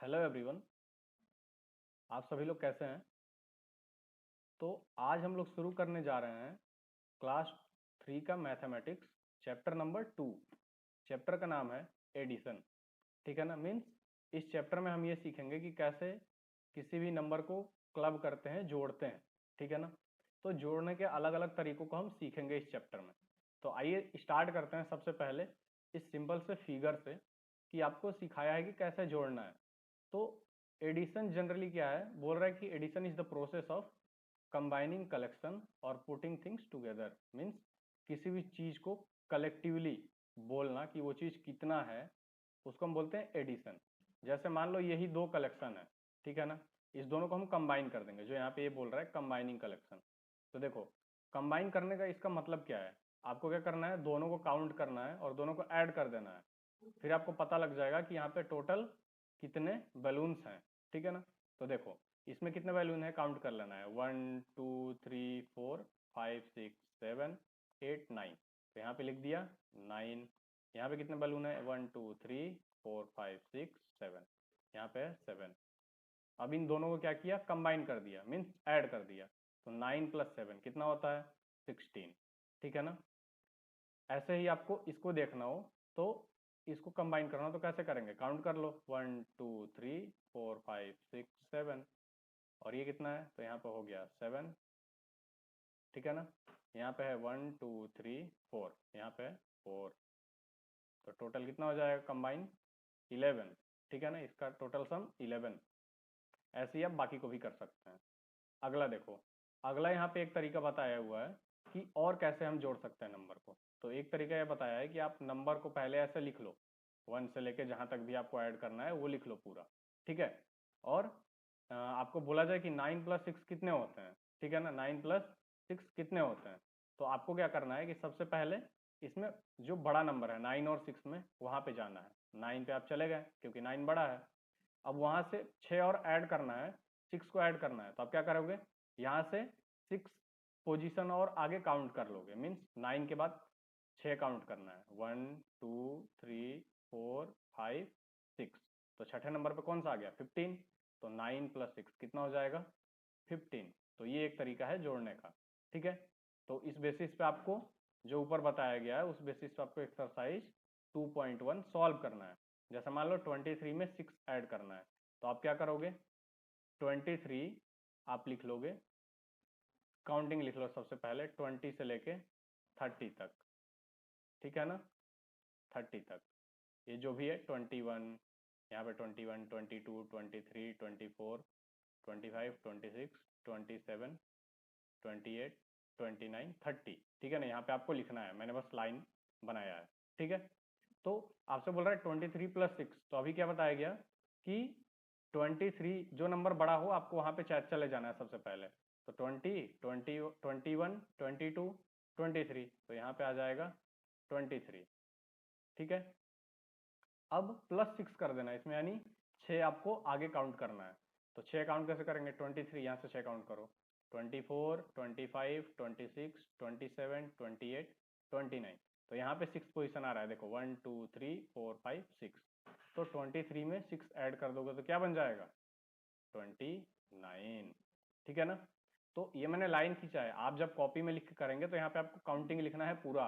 Hello everyone. आप सभी लोग कैसे हैं? तो आज हम लोग शुरू करने जा रहे हैं क्लास 3 का मैथमेटिक्स चैप्टर नंबर 2। चैप्टर का नाम है एडिशन। ठीक है ना। मीन्स इस चैप्टर में हम ये सीखेंगे कि कैसे किसी भी नंबर को क्लब करते हैं, जोड़ते हैं। ठीक है ना। तो जोड़ने के अलग अलग तरीकों को हम सीखेंगे इस चैप्टर में। तो आइए स्टार्ट करते हैं सबसे पहले इस सिंपल से फिगर से कि आपको सिखाया है कि कैसे जोड़ना है। तो एडिशन जनरली क्या है, बोल रहा है कि addition is the process of combining collection और पुटिंग थिंग्स टुगेदर। मीन्स किसी भी चीज को कलेक्टिवली बोलना कि वो चीज कितना है, उसको हम बोलते हैं एडिशन। जैसे मान लो यही दो कलेक्शन है, ठीक है ना। इस दोनों को हम कंबाइन कर देंगे, जो यहाँ पे ये बोल रहा है कंबाइनिंग कलेक्शन। तो देखो, कंबाइन करने का इसका मतलब क्या है, आपको क्या करना है, दोनों को काउंट करना है और दोनों को ऐड कर देना है। फिर आपको पता लग जाएगा कि यहाँ पे टोटल कितने बैलून्स हैं। ठीक है ना। तो देखो, इसमें कितने बैलून है काउंट कर लेना है, 1 2 3 4 5 6 7 8 9। तो यहाँ पे लिख दिया 9। यहाँ पे कितने बैलून है, 1 2 3 4 5 6 7। यहाँ पे है 7। अब इन दोनों को क्या किया, कंबाइन कर दिया, मीन्स ऐड कर दिया। तो 9 + 7 कितना होता है, 16। ठीक है ना। ऐसे ही आपको इसको देखना हो तो इसको कंबाइन करना हो तो कैसे करेंगे, काउंट कर लो, 1 2 3 4 5 6 7। और ये कितना है, तो यहाँ पे हो गया 7। ठीक है ना। यहाँ पे है 1 2 3 4, यहाँ पे है 4। तो टोटल कितना हो जाएगा कंबाइन, 11। ठीक है ना, इसका टोटल सम 11। ऐसे ही आप बाकी को भी कर सकते हैं। अगला देखो, अगला यहाँ पे एक तरीका बताया हुआ है कि और कैसे हम जोड़ सकते हैं नंबर को। तो एक तरीका यह बताया है कि आप नंबर को पहले ऐसे लिख लो, 1 से लेके जहां तक भी आपको ऐड करना है वो लिख लो पूरा। ठीक है। और आपको बोला जाए कि 9 + 6 कितने होते हैं। ठीक है ना, 9 + 6 कितने होते हैं। तो आपको क्या करना है कि सबसे पहले इसमें जो बड़ा नंबर है 9 और 6 में, वहां पे जाना है। 9 पे आप चले गए क्योंकि 9 बड़ा है। अब वहां से 6 और ऐड करना है, 6 को ऐड करना है। तो आप क्या करोगे, यहाँ से 6 पोजीशन और आगे काउंट कर लोगे। मीन्स 9 के बाद 6 काउंट करना है, 1 2 3 4 5 6। तो छठे नंबर पे कौन सा आ गया, 15। तो 9 + 6 कितना हो जाएगा, 15। तो ये एक तरीका है जोड़ने का। ठीक है। तो इस बेसिस पे आपको जो ऊपर बताया गया है उस बेसिस पे आपको एक्सरसाइज 2.1 सॉल्व करना है। जैसे मान लो 23 में 6 ऐड करना है, तो आप क्या करोगे, 23 आप लिख लोगे, काउंटिंग लिख लो सबसे पहले 20 से लेके 30 तक। ठीक है ना, 30 तक ये जो भी है 21, यहाँ पे 21 22 23 24 25 26 27 28 29 30। ठीक है ना, यहाँ पे आपको लिखना है, मैंने बस लाइन बनाया है। ठीक है। तो आपसे बोल रहा है 23 + 6, तो अभी क्या बताया गया कि 23 जो नंबर बड़ा हो आपको वहां पे चले जाना है सबसे पहले। तो 20 21 22 23, तो यहाँ पे आ जाएगा 23। ठीक है। अब +6 कर देना इसमें, यानी 6 आपको आगे काउंट करना है। तो 6 काउंट कैसे करेंगे, 23 यहाँ से 6 काउंट करो, 24 25 26 27 28 29। तो यहाँ पे 6 पोजीशन आ रहा है, देखो 1 2 3 4 5 6। तो 23 में 6 ऐड कर दोगे तो क्या बन जाएगा, 29। ठीक है ना। तो ये मैंने लाइन खींचा है, आप जब कॉपी में लिख के करेंगे तो यहाँ पे आपको काउंटिंग लिखना है पूरा,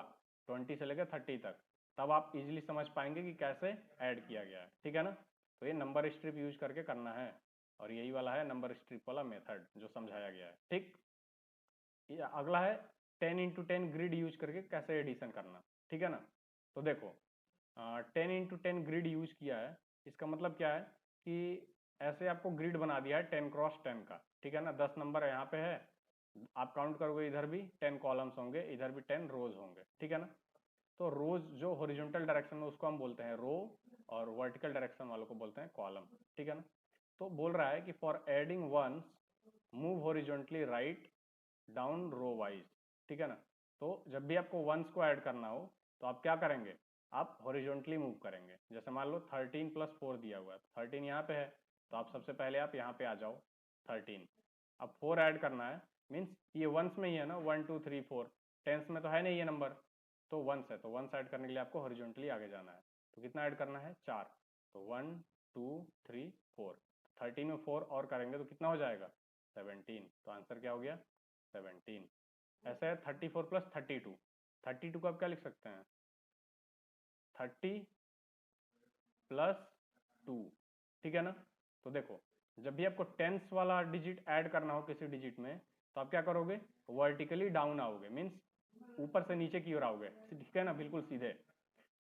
20 से लेकर 30 तक। तब आप इजीली समझ पाएंगे कि कैसे ऐड किया गया है। ठीक है ना। तो ये नंबर स्ट्रिप यूज करके करना है, और यही वाला है नंबर स्ट्रिप वाला मेथड जो समझाया गया है। ठीक। ये अगला है 10 × 10 ग्रिड यूज करके कैसे एडिशन करना। ठीक है ना। तो देखो, 10 × 10 ग्रिड यूज किया है, इसका मतलब क्या है कि ऐसे आपको ग्रिड बना दिया है 10 × 10 का। ठीक है ना, 10 नंबर यहाँ पे है, आप काउंट करोगे इधर भी 10 कॉलम्स होंगे, इधर भी 10 रोज होंगे। ठीक है ना। तो रोज जो हॉरिजॉन्टल डायरेक्शन में उसको हम बोलते हैं रो, और वर्टिकल डायरेक्शन वालों को बोलते हैं कॉलम। ठीक है ना। तो बोल रहा है कि for adding ones move horizontally write down row wise. ठीक है ना। तो जब भी आपको वंस को ऐड करना हो तो आप क्या करेंगे, आप हॉरिजॉन्टली मूव करेंगे। जैसे मान लो 13 + 4 दिया हुआ है, 13 यहाँ पे है, तो आप सबसे पहले आप यहाँ पे आ जाओ 13। अब 4 ऐड करना है, मीन्स ये वंस में ही है ना, 1 2 3 4, टेंस में तो है नहीं ये नंबर, तो वंस है, तो वंस ऐड करने के लिए आपको हॉरिजॉन्टली आगे जाना है। तो कितना ऐड करना है, 4। तो 1 2 3 4। 13 में 4 और करेंगे तो कितना हो जाएगा 17। तो आंसर क्या हो गया 17। ऐसा है 34 प्लस 32। 32 को आप क्या लिख सकते हैं 30 प्लस 2, ठीक है ना। तो देखो जब भी आपको टेंस वाला डिजिट ऐड करना हो किसी डिजिट में तो आप क्या करोगे वर्टिकली डाउन आओगे, मीन्स ऊपर से नीचे की ओर आओगे, ठीक है ना, बिल्कुल सीधे।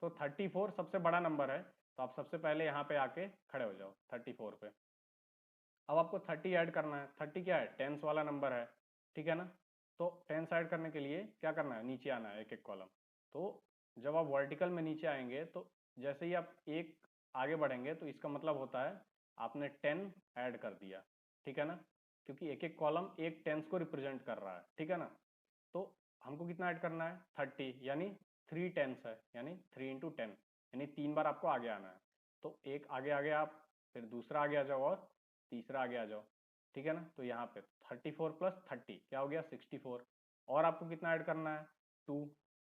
तो 34 सबसे बड़ा नंबर है तो आप सबसे पहले यहाँ पे आके खड़े हो जाओ 34 पे। अब आपको 30 ऐड करना है। 30 क्या है टेंस वाला नंबर है, ठीक है ना। तो टेंस ऐड करने के लिए क्या करना है नीचे आना है एक एक कॉलम। तो जब आप वर्टिकल में नीचे आएंगे तो जैसे ही आप एक आगे बढ़ेंगे तो इसका मतलब होता है आपने 10 ऐड कर दिया, ठीक है ना, क्योंकि एक एक कॉलम एक टेंस को रिप्रेजेंट कर रहा है, ठीक है ना। तो हमको कितना ऐड करना है 30, यानी 3 टेंस है, यानी 3 इंटू 10, यानी 3 बार आपको आगे आना है। तो एक आगे आगे आप, फिर दूसरा आगे आ जाओ और तीसरा आगे आ जाओ, ठीक है ना। तो यहाँ पे 34 प्लस 30 क्या हो गया 64। और आपको कितना ऐड करना है 2।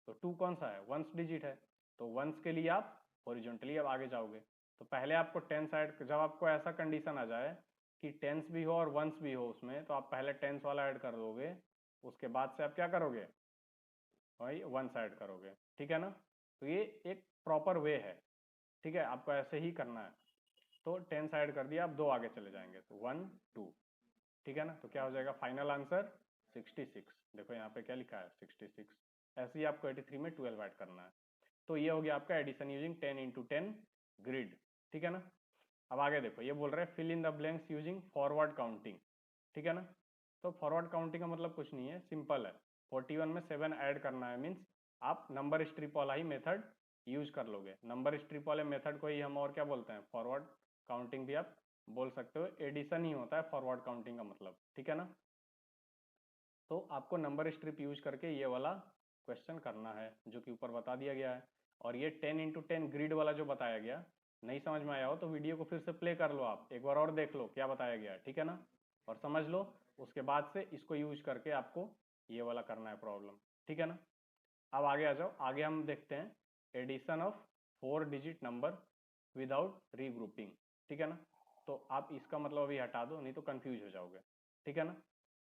तो 2 कौन सा है वंस डिजिट है, तो वंस के लिए आप हॉरिजॉन्टली अब आगे जाओगे। तो पहले आपको टेंस ऐड, जब आपको ऐसा कंडीशन आ जाए कि टेंस भी हो और वंस भी हो उसमें, तो आप पहले टेंस वाला ऐड कर दोगे, उसके बाद से आप क्या करोगे वही वन साइड करोगे, ठीक है ना। तो ये एक प्रॉपर वे है, ठीक है, आपको ऐसे ही करना है। तो 10 साइड कर दिया, आप 2 आगे चले जाएंगे तो 1 2, ठीक है ना। तो क्या हो जाएगा फाइनल आंसर 66। देखो यहाँ पे क्या लिखा है 66। ऐसे ही आपको 83 में 12 ऐड करना है। तो ये हो गया आपका एडिशन यूजिंग 10 इंटू 10 ग्रिड, ठीक है ना। अब आगे देखो ये बोल रहे हैं fill in the blanks using forward counting, ठीक है ना। तो फॉरवर्ड काउंटिंग का मतलब कुछ नहीं है, सिंपल है। 41 में 7 ऐड करना है, मीन्स आप नंबर स्ट्रिप वाला ही मेथड यूज कर लोगे। नंबर स्ट्रिप वाले मेथड को ही हम और क्या बोलते हैं फॉरवर्ड काउंटिंग भी आप बोल सकते हो। एडिशन ही होता है फॉरवर्ड काउंटिंग का मतलब, ठीक है ना। तो आपको नंबर स्ट्रिप यूज करके ये वाला क्वेश्चन करना है जो कि ऊपर बता दिया गया है। और ये 10 इंटू 10 ग्रिड वाला जो बताया गया, नहीं समझ में आया हो तो वीडियो को फिर से प्ले कर लो, आप एक बार और देख लो क्या बताया गया है, ठीक है ना, और समझ लो। उसके बाद से इसको यूज करके आपको ये वाला करना है प्रॉब्लम, ठीक है ना। अब आगे आ जाओ, आगे हम देखते हैं addition of 4 digit number without regrouping, ठीक है ना। तो आप इसका मतलब अभी हटा दो, नहीं तो कंफ्यूज हो जाओगे, ठीक है ना।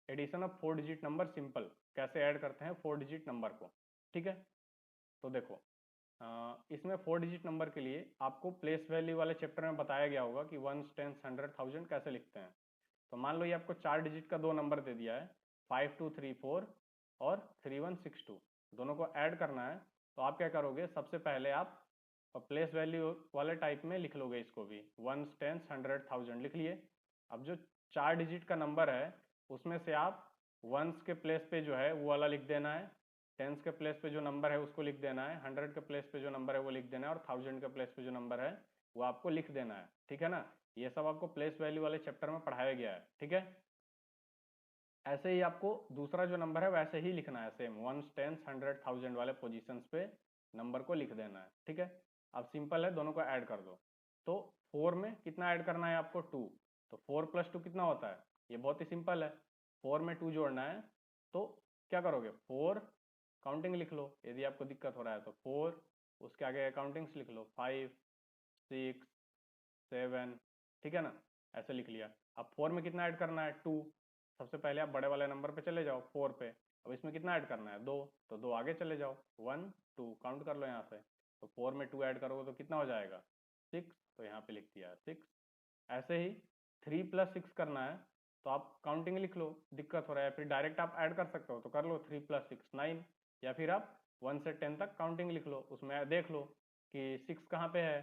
Addition of 4 digit number simple, कैसे ऐड करते हैं 4 डिजिट नंबर को, ठीक है। तो देखो इसमें 4 डिजिट नंबर के लिए आपको प्लेस वैल्यू वाले चैप्टर में बताया गया होगा कि 1 10 100 1000 कैसे लिखते हैं। तो मान लो ये आपको 4 डिजिट का 2 नंबर दे दिया है 5234 और 3162, दोनों को ऐड करना है। तो आप क्या करोगे सबसे पहले आप प्लेस वैल्यू वाले टाइप में लिख लोगे इसको भी, 1 10 100 1000 लिख लिए। अब जो 4 डिजिट का नंबर है उसमें से आप वंस के प्लेस पे जो है वो वाला लिख देना है, टेंस के प्लेस पे जो नंबर है उसको लिख देना है, 100 के प्लेस पे जो नंबर है वो लिख देना है, और 1000 के प्लेस पे जो नंबर है वो आपको लिख देना है, ठीक है ना। ये सब आपको प्लेस वैल्यू वाले चैप्टर में पढ़ाया गया है, ठीक है। ऐसे ही आपको दूसरा जो नंबर है वैसे ही लिखना है, सेम 1 10 100 1000 वाले पोजीशंस पे नंबर को लिख देना है, ठीक है। अब सिंपल है, दोनों को ऐड कर दो। तो 4 में कितना ऐड करना है आपको 2, तो 4 प्लस 2 कितना होता है, ये बहुत ही सिंपल है। 4 में 2 जोड़ना है, तो क्या करोगे 4 काउंटिंग लिख लो, यदि आपको दिक्कत हो रहा है तो 4, उसके आगे काउंटिंग्स लिख लो 5 6 7, ठीक है ना, ऐसे लिख लिया। अब 4 में कितना ऐड करना है 2, सबसे पहले आप बड़े वाले नंबर पे चले जाओ 4 पे। अब इसमें कितना ऐड करना है 2, तो 2 आगे चले जाओ 1 2 काउंट कर लो यहाँ से। तो 4 में 2 ऐड करोगे तो कितना हो जाएगा 6, तो यहाँ पे लिख दिया 6। ऐसे ही 3 प्लस 6 करना है, तो आप काउंटिंग लिख लो, दिक्कत हो रहा है फिर डायरेक्ट आप ऐड कर सकते हो तो कर लो 3 प्लस 6 9, या फिर आप 1 से 10 तक काउंटिंग लिख लो, उसमें देख लो कि 6 कहाँ पे है,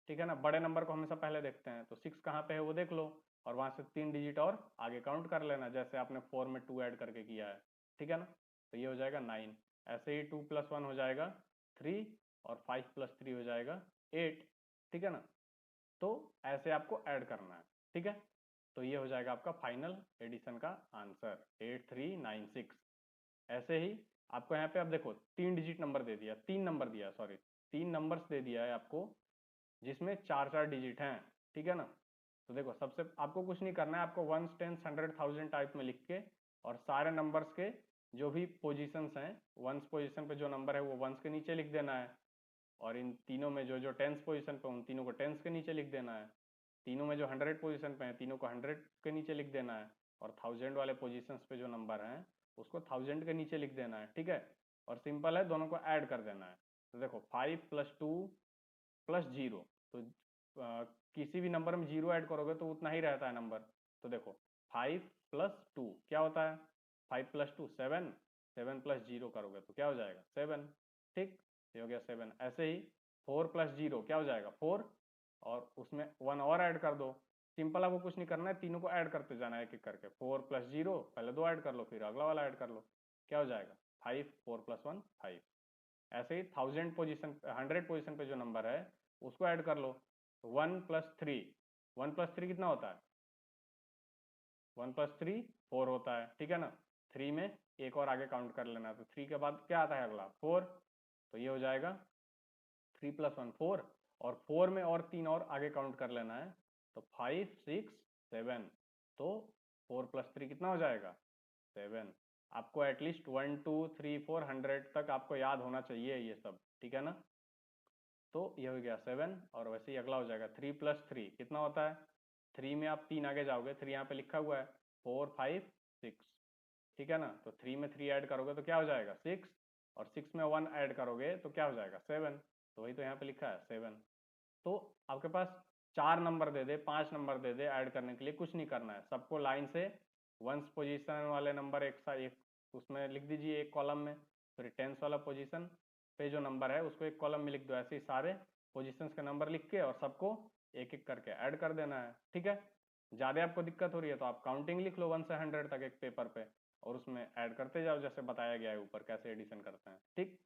ठीक है ना। बड़े नंबर को हमेशा पहले देखते हैं, तो 6 कहाँ पे है वो देख लो, और वहां से 3 डिजिट और आगे काउंट कर लेना, जैसे आपने 4 में 2 ऐड करके किया है, ठीक है ना। तो ये हो जाएगा 9। ऐसे ही 2 प्लस 1 हो जाएगा 3, और 5 प्लस 3 हो जाएगा 8, ठीक है ना। तो ऐसे आपको ऐड करना है, ठीक है। तो ये हो जाएगा आपका फाइनल एडिशन का आंसर 8396। ऐसे ही आपको यहाँ पे अब देखो 3 डिजिट नंबर दे दिया, 3 नंबर दिया, सॉरी 3 नंबर्स दे दिया है आपको, जिसमें 4 डिजिट हैं, ठीक है ना। तो देखो सबसे आपको कुछ नहीं करना है, आपको 1 10 100 1000 टाइप में लिख के, और सारे नंबर्स के जो भी पोजीशंस हैं, वंस पोजीशन पे जो नंबर है वो वंस के नीचे लिख देना है, और इन तीनों में जो जो टेंस पोजीशन पे उन तीनों को टेंस के नीचे लिख देना है। तीनों में जो 100 पोजीशन पे हैं तीनों को 100 के नीचे लिख देना है, और 1000 वाले पोजीशंस पे जो नंबर हैं उसको 1000 के नीचे लिख देना है, ठीक है। और सिंपल है, दोनों को ऐड कर देना है। तो देखो 5 + 2 + 0, तो किसी भी नंबर में 0 ऐड करोगे तो उतना ही रहता है नंबर। तो देखो 5 + 2 क्या होता है, 5 + 2 7, 7 + 0 करोगे तो क्या हो जाएगा 7, ठीक, ये हो गया 7। ऐसे ही 4 + 0 क्या हो जाएगा 4, और उसमें 1 और ऐड कर दो। सिंपल, आपको कुछ नहीं करना है, तीनों को ऐड करते जाना है एक एक करके। 4 + 0, पहले 2 ऐड कर लो, फिर अगला वाला ऐड कर लो, क्या हो जाएगा 5, 4 + 1 5। ऐसे ही 1000 पोजीशन 100 पोजीशन पे जो नंबर है उसको ऐड कर लो। 1 + 3, 1 + 3 कितना होता है, 1 + 3 4 होता है, ठीक है ना। 3 में एक और आगे काउंट कर लेना, तो 3 के बाद क्या आता है अगला 4, तो ये हो जाएगा 3 + 1 4, और 4 में और 3 और आगे काउंट कर लेना है, तो 5 6 7, तो 4 + 3 कितना हो जाएगा 7। आपको एटलीस्ट 1 2 3 4 100 तक आपको याद होना चाहिए ये सब, ठीक है ना। तो ये हो गया 7, और वैसे ही अगला हो जाएगा 3 + 3 कितना होता है, 3 में आप 3 आगे जाओगे, 3 यहाँ पे लिखा हुआ है, 4 5 6, ठीक है ना। तो 3 में 3 ऐड करोगे तो क्या हो जाएगा 6, और 6 में 1 ऐड करोगे तो क्या हो जाएगा 7, तो वही तो यहाँ पे लिखा है 7। तो आपके पास 4 नंबर दे दे, 5 नंबर दे दे, ऐड करने के लिए कुछ नहीं करना है, सबको लाइन से वंस पोजीशन वाले नंबर एक उसमें लिख दीजिए एक कॉलम में, फिर टेंस वाला पोजीशन पे जो नंबर है उसको एक कॉलम में लिख दो। ऐसे ही सारे पोजीशंस के नंबर लिख के और सबको एक एक करके ऐड कर देना है, ठीक है। ज़्यादा आपको दिक्कत हो रही है तो आप काउंटिंग लिख लो 1 से 100 तक एक पेपर पे, और उसमें ऐड करते जाओ जैसे बताया गया है ऊपर कैसे एडिशन करते हैं, ठीक।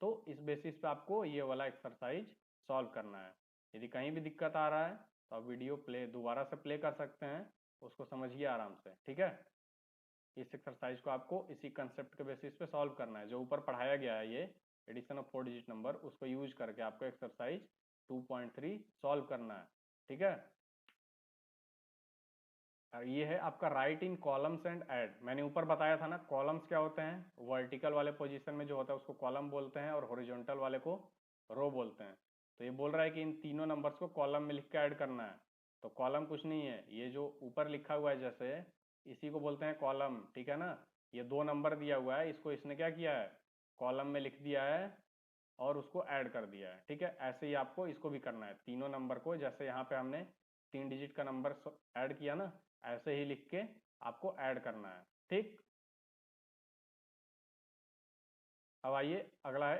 तो इस बेसिस पे आपको ये वाला एक्सरसाइज सॉल्व करना है। यदि कहीं भी दिक्कत आ रहा है तो आप वीडियो दोबारा से प्ले कर सकते हैं, उसको समझिए आराम से, ठीक है। इस एक्सरसाइज को आपको इसी कंसेप्ट के बेसिस पे सॉल्व करना है, जो ऊपर पढ़ाया गया है ये एडिशन ऑफ 4 डिजिट नंबर, उसको यूज करके आपको एक्सरसाइज 2.3 सॉल्व करना है, ठीक है। और ये है आपका right in columns and add. मैंने ऊपर बताया था ना कॉलम्स क्या होते हैं, वर्टिकल वाले पोजीशन में जो होता है उसको कॉलम बोलते हैं, और हॉरिजॉन्टल वाले को रो बोलते हैं। तो ये बोल रहा है कि इन तीनों नंबर्स को कॉलम में लिख के ऐड करना है। तो कॉलम कुछ नहीं है, ये जो ऊपर लिखा हुआ है जैसे इसी को बोलते हैं कॉलम, ठीक है ना। ये 2 नंबर दिया हुआ है, इसको इसने क्या किया है कॉलम में लिख दिया है और उसको ऐड कर दिया है, ठीक है। ऐसे ही आपको इसको भी करना है, तीनों नंबर को जैसे यहाँ पे हमने 3 डिजिट का नंबर ऐड किया ना, ऐसे ही लिख के आपको ऐड करना है, ठीक। अब आइए अगला है